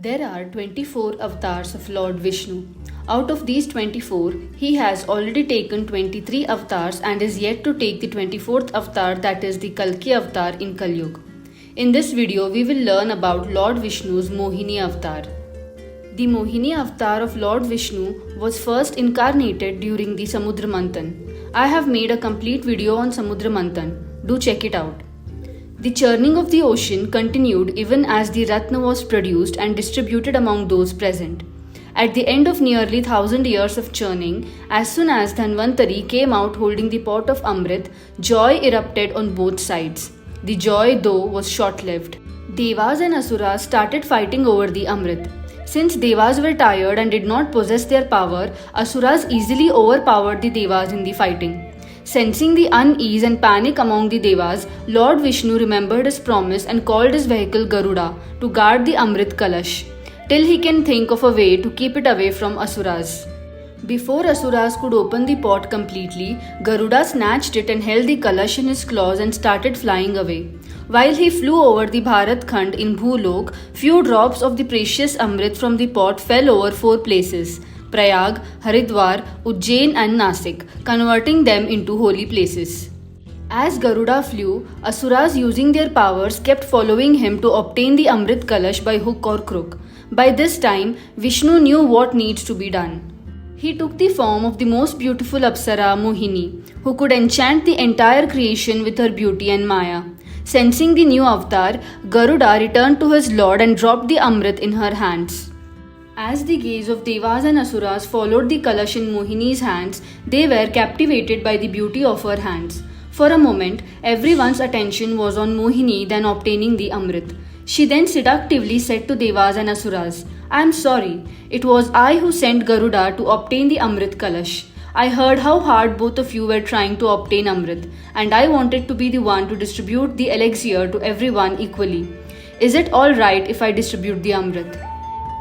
There are 24 avatars of Lord Vishnu. Out of these 24, he has already taken 23 avatars and is yet to take the 24th avatar, that is the Kalki avatar in Kali Yuga. In this video, we will learn about Lord Vishnu's Mohini avatar. The Mohini avatar of Lord Vishnu was first incarnated during the Samudra Manthan. I have made a complete video on Samudra Manthan. Do check it out. The churning of the ocean continued even as the Ratna was produced and distributed among those present. At the end of nearly 1000 years of churning, as soon as Dhanvantari came out holding the pot of Amrit, joy erupted on both sides. The joy, though, was short-lived. Devas and Asuras started fighting over the Amrit. Since Devas were tired and did not possess their power, Asuras easily overpowered the Devas in the fighting. Sensing the unease and panic among the Devas, Lord Vishnu remembered his promise and called his vehicle Garuda to guard the Amrit Kalash, till he can think of a way to keep it away from Asuras. Before Asuras could open the pot completely, Garuda snatched it and held the Kalash in his claws and started flying away. While he flew over the Bharat Khand in Bhulok, few drops of the precious Amrit from the pot fell over 4 places: Prayag, Haridwar, Ujjain and Nasik, converting them into holy places. As Garuda flew, Asuras using their powers kept following him to obtain the Amrit Kalash by hook or crook. By this time, Vishnu knew what needs to be done. He took the form of the most beautiful Apsara, Mohini, who could enchant the entire creation with her beauty and Maya. Sensing the new avatar, Garuda returned to his lord and dropped the Amrit in her hands. As the gaze of Devas and Asuras followed the Kalash in Mohini's hands, they were captivated by the beauty of her hands. For a moment, everyone's attention was on Mohini than obtaining the Amrit. She then seductively said to Devas and Asuras, "I am sorry, it was I who sent Garuda to obtain the Amrit Kalash. I heard how hard both of you were trying to obtain Amrit, and I wanted to be the one to distribute the elixir to everyone equally. Is it alright if I distribute the Amrit?"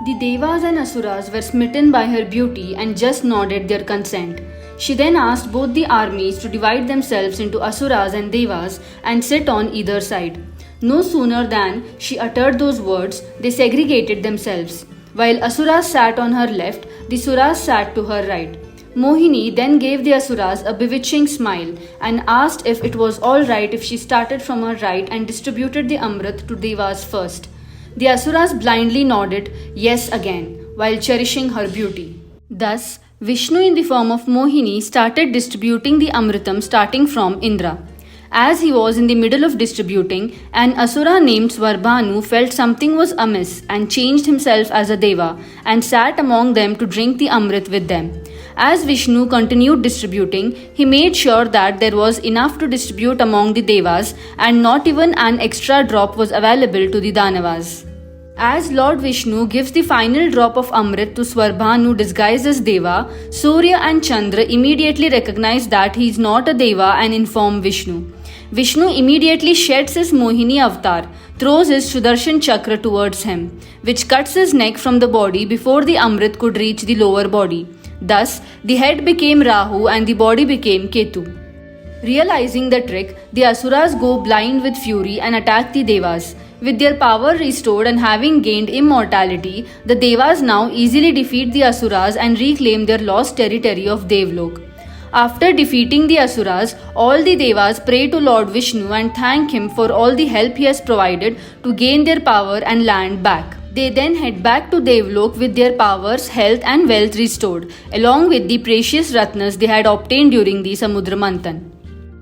The Devas and Asuras were smitten by her beauty and just nodded their consent. She then asked both the armies to divide themselves into Asuras and Devas and sit on either side. No sooner than she uttered those words, they segregated themselves. While Asuras sat on her left, the Suras sat to her right. Mohini then gave the Asuras a bewitching smile and asked if it was alright if she started from her right and distributed the Amrit to Devas first. The Asuras blindly nodded yes again, while cherishing her beauty. Thus, Vishnu in the form of Mohini started distributing the Amritam starting from Indra. As he was in the middle of distributing, an Asura named Swarbhanu felt something was amiss and changed himself as a Deva and sat among them to drink the Amrit with them. As Vishnu continued distributing, he made sure that there was enough to distribute among the Devas and not even an extra drop was available to the Danavas. As Lord Vishnu gives the final drop of Amrit to Swarbhanu disguised as Deva, Surya and Chandra immediately recognize that he is not a Deva and inform Vishnu. Vishnu immediately sheds his Mohini avatar, throws his Sudarshan Chakra towards him, which cuts his neck from the body before the Amrit could reach the lower body. Thus, the head became Rahu and the body became Ketu. Realizing the trick, the Asuras go blind with fury and attack the Devas. With their power restored and having gained immortality, the Devas now easily defeat the Asuras and reclaim their lost territory of Devlok. After defeating the Asuras, all the Devas pray to Lord Vishnu and thank him for all the help he has provided to gain their power and land back. They then head back to Devlok with their powers, health and wealth restored, along with the precious Ratnas they had obtained during the Samudra Manthan.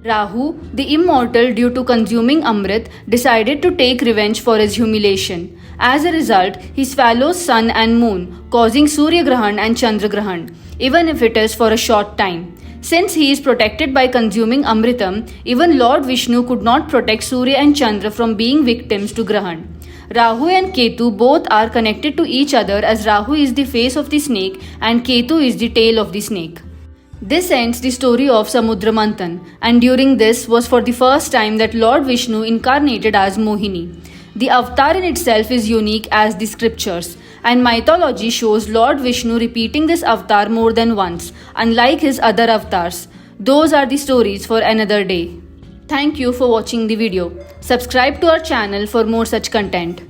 Rahu, the immortal due to consuming Amrit, decided to take revenge for his humiliation. As a result, he swallows sun and moon, causing Surya Grahan and Chandra Grahan, even if it is for a short time. Since he is protected by consuming Amritam, even Lord Vishnu could not protect Surya and Chandra from being victims to Grahan. Rahu and Ketu both are connected to each other as Rahu is the face of the snake and Ketu is the tail of the snake. This ends the story of Samudra Manthan, and during this was for the first time that Lord Vishnu incarnated as Mohini. The avatar in itself is unique as the scriptures, and mythology shows Lord Vishnu repeating this avatar more than once, unlike his other avatars. Those are the stories for another day. Thank you for watching the video. Subscribe to our channel for more such content.